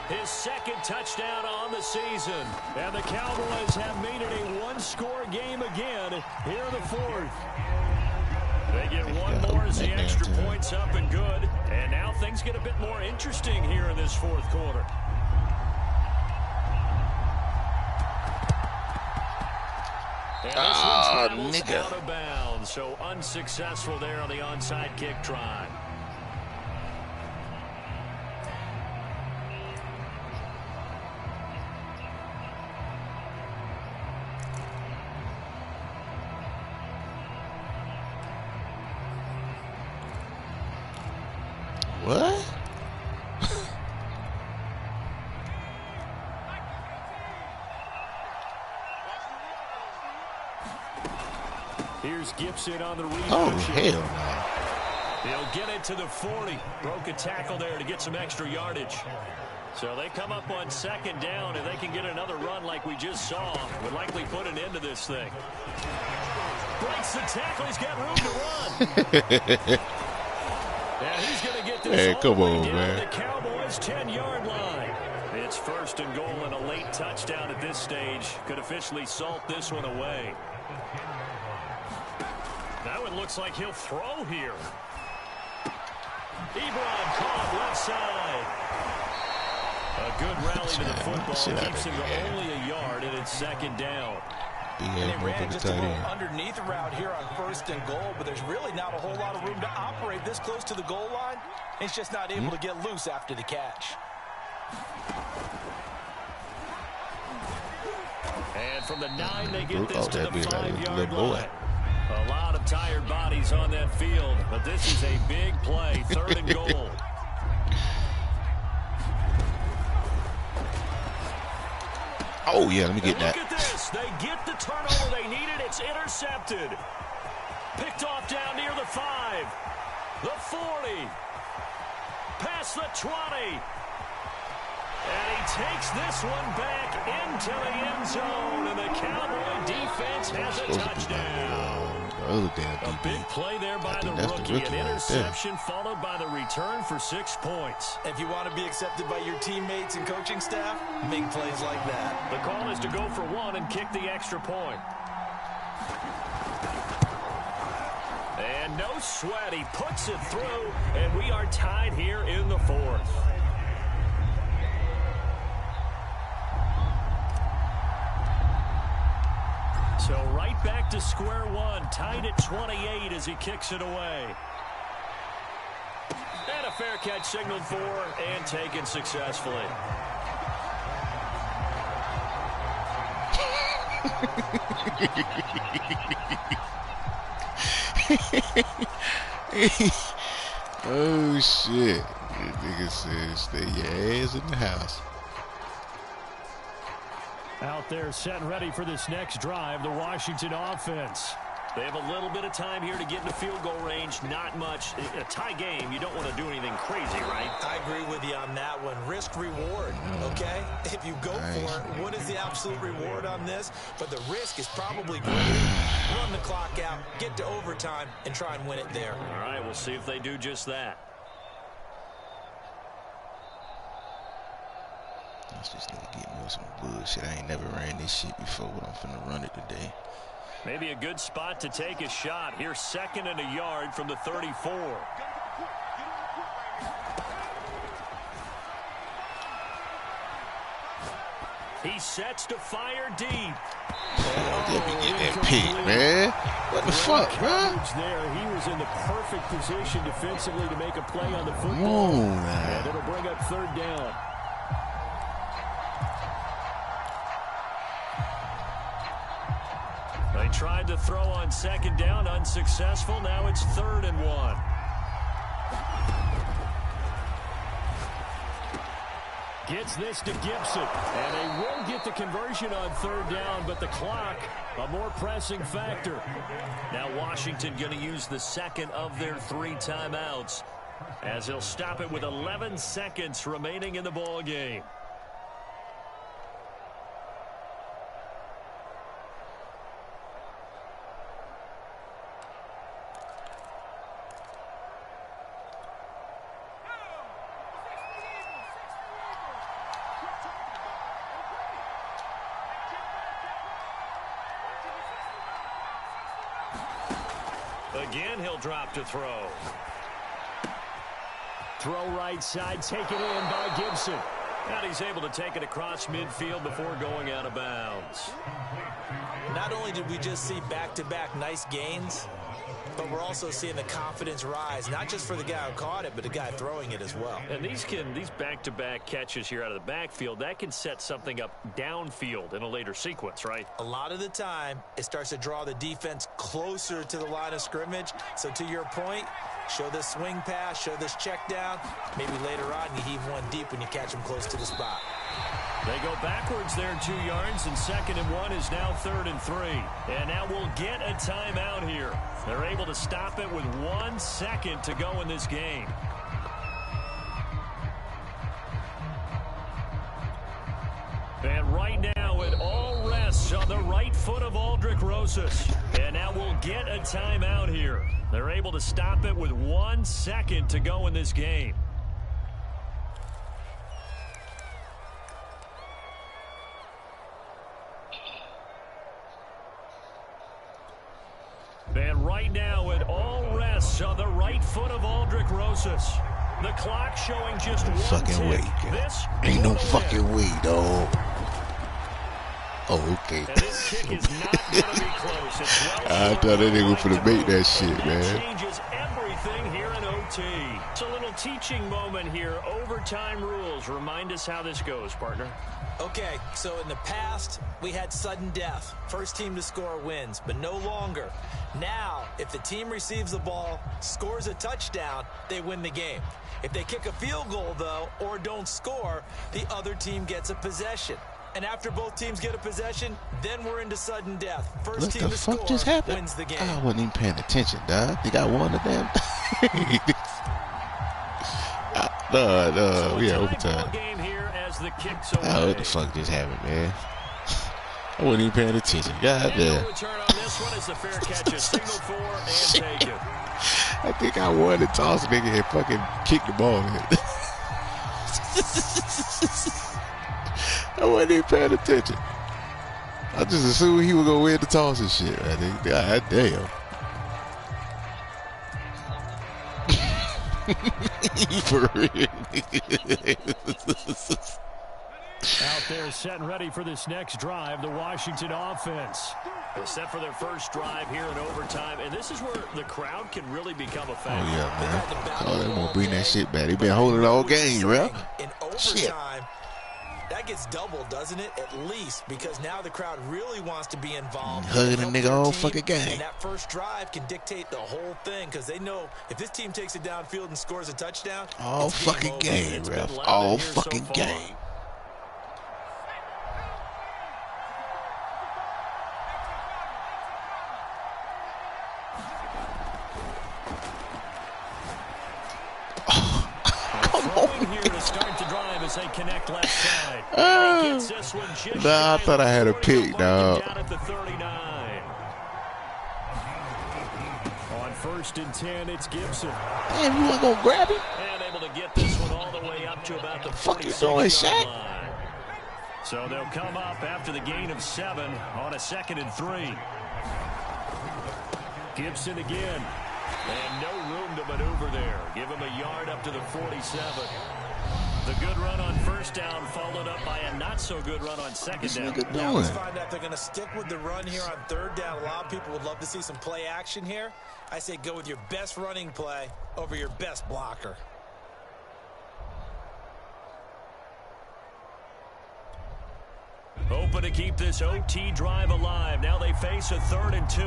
His 2nd touchdown on the season. And the Cowboys have made it a 1-score game again here in the 4th. They get one more as the extra point's up and good. And now things get a bit more interesting here in this 4th quarter. And this one travels out of bounds, so unsuccessful there on the onside kick try. What? Here's Gibson on the rebound. Oh, hell no. He'll get it to the 40. Broke a tackle there to get some extra yardage. So they come up on 2nd down, and they can get another run like we just saw. Would likely put an end to this thing. Breaks the tackle. He's got room to run. And he's going to get this all the way down to the Cowboys' 10-yard line. It's 1st and goal and a late touchdown at this stage. Could officially salt this one away. Now it looks like he'll throw here. Ebron caught left side. A good rally to the football. Keeps him to only a yard, and it's 2nd down. And they ran just a little underneath route here on 1st and goal, but there's really not a whole lot of room to operate this close to the goal line. He's just not able to get loose after the catch. And from the 9, they get Broke this off to the that bit like a 5-yard little boy. line. A lot of tired bodies on that field, but this is a big play, 3rd and goal. Oh, yeah, let me get that. Look at this. They get the turnover they needed. It's intercepted. Picked off down near the 5. The 40. Past the 20. And he takes this one back into the end zone. And the Cowboy defense has a touchdown. Other damn A big play there by the rookie. An interception followed by the return for 6 points. If you want to be accepted by your teammates and coaching staff, make plays like that. The call is to go for 1 and kick the extra point. And no sweat. He puts it through, and we are tied here in the 4th. So right back to square one, tied at 28 as he kicks it away. And a fair catch signaled for and taken successfully. Oh, shit. That nigga said stay your ass in the house. Out there set and ready for this next drive, the Washington offense. They have a little bit of time here to get into field goal range. Not much. A tie game, you don't want to do anything crazy, right? I agree with you on that one. Risk reward, okay? If you go for it, what is the absolute reward on this? But the risk is probably greater. Run the clock out, get to overtime, and try and win it there. All right, we'll see if they do just that. Let's just need to get me with some bullshit. I ain't never ran this shit before, but I'm finna run it today. Maybe a good spot to take a shot. Here's 2nd and a yard from the 34. He sets to fire deep. Let me get that pick, man. What the fuck, bro? There, he was in the perfect position defensively to make a play on the football. And it'll bring up 3rd down. They tried to throw on 2nd down, unsuccessful. Now it's 3rd and 1. Gets this to Gibson. And they will get the conversion on 3rd down, but the clock, a more pressing factor. Now Washington going to use the 2nd of their 3 timeouts as he'll stop it with 11 seconds remaining in the ball game. Again, he'll drop to throw. Throw right side, taken in by Gibson. And he's able to take it across midfield before going out of bounds. Not only did we just see back-to-back nice gains, but we're also seeing the confidence rise, not just for the guy who caught it, but the guy throwing it as well. And these back-to-back catches here out of the backfield, that can set something up downfield in a later sequence, right? A lot of the time, it starts to draw the defense closer to the line of scrimmage. So to your point, show this swing pass, show this check down. Maybe later on you heave one deep when you catch them close to the spot. They go backwards there 2 yards, and 2nd and 1 is now 3rd and 3. And now we'll get a timeout here. They're able to stop it with 1 second to go in this game. And right now it all rests on the right foot of Aldrick Rosas. And now we'll get a timeout here. They're able to stop it with 1 second to go in this game. And right now it all rests on the right foot of Aldrick Rosas. The clock showing just one fucking way. This ain't no fucking way, dog. Oh, okay. And this kick is not going to be close. It's well I thought that nigga was finna make that shit, and man. changes everything here in OT. OT. It's a little teaching moment here. Overtime rules. Remind us how this goes, partner. Okay, so in the past, we had sudden death. First team to score wins, but no longer. Now, if the team receives the ball, scores a touchdown, they win the game. If they kick a field goal, though, or don't score, the other team gets a possession. And after both teams get a possession, then we're into sudden death. First What team the to fuck score just happened? wins the game. I wasn't even paying attention, dog. Think I won the damn thing. No, we had overtime. Game here as the kicks away. Oh, what the fuck just happened, man? I wasn't even paying attention. God And no damn. return on this one as the fair catch is signaled for and taken. I think I won the toss, nigga, and fucking kicked the ball in. I wasn't even paying attention. I just assumed he was gonna win the toss and shit. I think, God damn. For real. Out there set and ready for this next drive, the Washington offense. They're set for their first drive here in overtime, and this is where the crowd can really become a Oh, factor. yeah, man. Oh, they won't bring that shit back. They been holding it all game, bro. In Shit. overtime, that gets doubled, doesn't it? At least, because now the crowd really wants to be involved. Hugging the Help nigga their all team, fucking game. And that first drive can dictate the whole thing, because they know if this team takes it downfield and scores a touchdown, All it's fucking over. game, It's ref. been loud All in here so fucking far. game. Throwing here to start the drive as they connect left side. And he gets this one just Nah, I shy thought of I had a 40, pick, marking dog. down at the 39. On 1st and 10, it's Gibson. Damn, you wasn't gonna grab him? And able to get this one all the way up to about the Fuck you 46 doing, yard Shaq? line. So they'll come up after the gain of 7 on a 2nd and 3. Gibson again. And no room to maneuver there. Give him a yard up to the 47. The good run on 1st down followed up by a not-so-good run on 2nd This down. nigga Now let's doing? find out if they're going to stick with the run here on 3rd down. A lot of people would love to see some play action here. I say go with your best running play over your best blocker. Open to keep this OT drive alive. Now they face a 3rd and 2.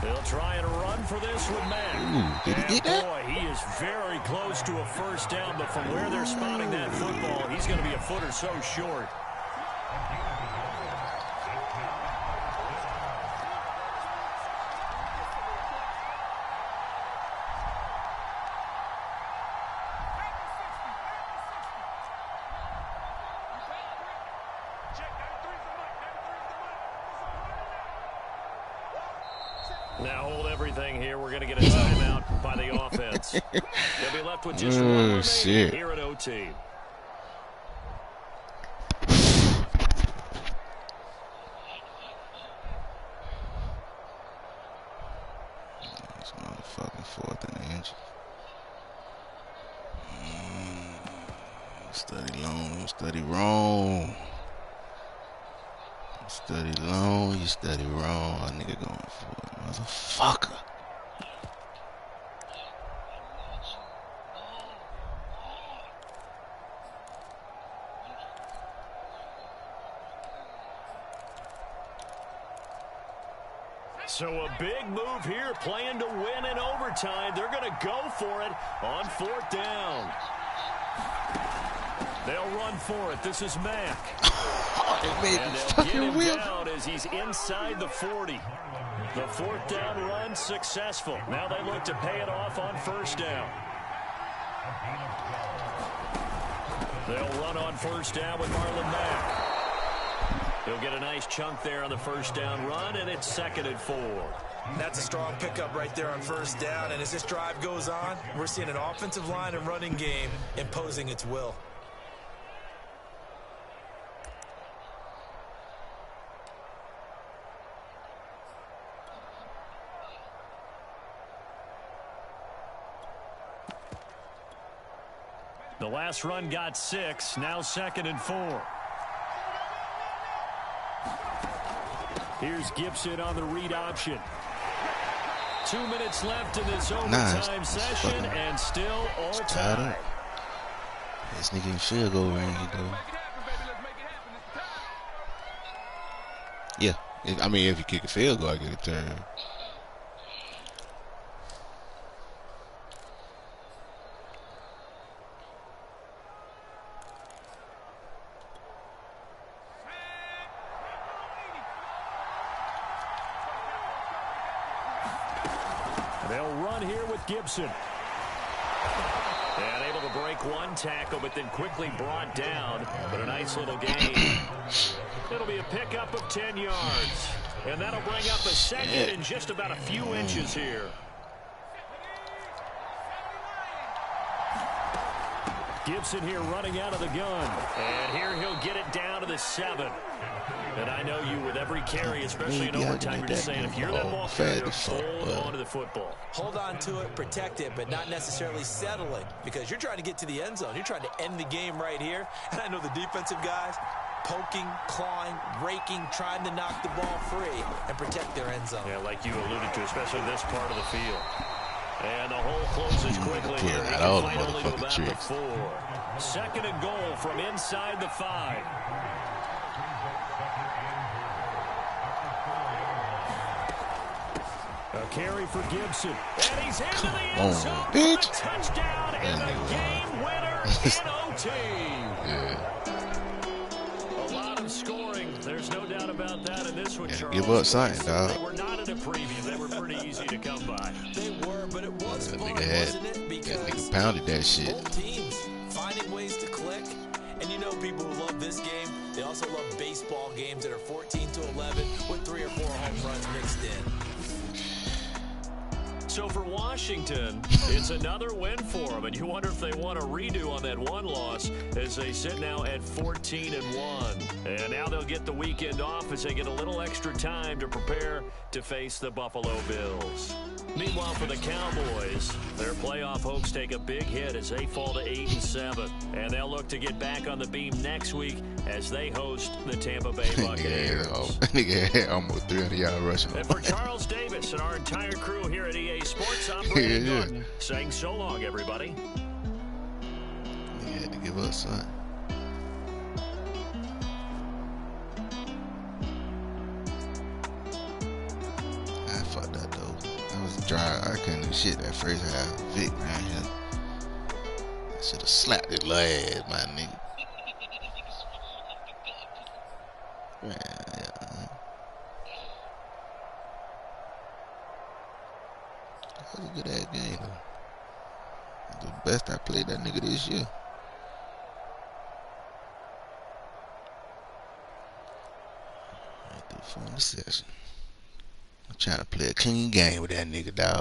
They'll try and run for this with Mack. Ooh, did he And get that? boy, he is very close to a 1st down, but from where they're spotting that football, he's going to be a foot or so short. Now hold everything here. We're going to get a timeout by the offense. They'll be left with just one remaining shit. here at OT. It's motherfucking 4th and inch. Study long, study wrong. Study long, you study wrong. A nigga going for it, motherfucker. So a big move here, playing to win in overtime. They're going to go for it on 4th down. They'll run for it. This is Mack. It made And me they'll get fucking him whip. down as he's inside the 40. The 4th down run successful. Now they look to pay it off on 1st down. They'll run on 1st down with Marlon Mack. He'll get a nice chunk there on the 1st down run, and it's 2nd and 4. That's a strong pickup right there on 1st down. And as this drive goes on, we're seeing an offensive line and running game imposing its will. The last run got 6, now 2nd and 4. Here's Gibson on the read option. 2 minutes left in this overtime session, and still all tied. This nigga in field goal range, though. Yeah, I mean, if you kick a field goal, I get a turn. They'll run here with Gibson. And able to break one tackle, but then quickly brought down. But a nice little gain. It'll be a pickup of 10 yards. And that'll bring up a second in just about a few inches here. Gibson here running out of the gun. And here he'll get it down to the 7. And I know you with every carry, especially in overtime, you're just saying, if you're that ball carrier, hold on to the football. Hold on to it, protect it, but not necessarily settle it, because you're trying to get to the end zone. You're trying to end the game right here. And I know the defensive guys poking, clawing, raking, trying to knock the ball free and protect their end zone. Yeah, like you alluded to, especially this part of the field. And the hole closes quickly here. Out all the motherfucking tricks. 4. 2nd and goal from inside the 5. A carry for Gibson. And he's into the end zone. Bitch. A touchdown and a game winner in OT. Yeah. A lot of scoring. There's no doubt about that in this one, Charles. Give up something, dog. They were not in a preview. They were pretty easy to come by. They were, but it was fun, Nigga wasn't it? Because that nigga pounded that shit. both teams finding ways to click. And you know people who love this game, they also love baseball games that are 14-11 with 3 or 4 home runs mixed in. So for Washington, it's another win for them, and you wonder if they want a redo on that one loss as they sit now at 14-1. And now they'll get the weekend off as they get a little extra time to prepare to face the Buffalo Bills. Meanwhile, for the Cowboys, their playoff hopes take a big hit as they fall to 8-7, and they'll look to get back on the beam next week as they host the Tampa Bay Buccaneers. Nigga had almost 300-yard rushing. And for Charles Davis and our entire crew here at EA Sports, I'm Brandon Norton saying so long, everybody. He had to give us son. I fucked that though. I was dry. I couldn't do shit that first half. Vic right here. I should have slapped it lad, my nigga. Man, yeah. That was a good ass game though. The best I played that nigga this year. Right through from the session. I'm trying to play a clean game with that nigga, dog.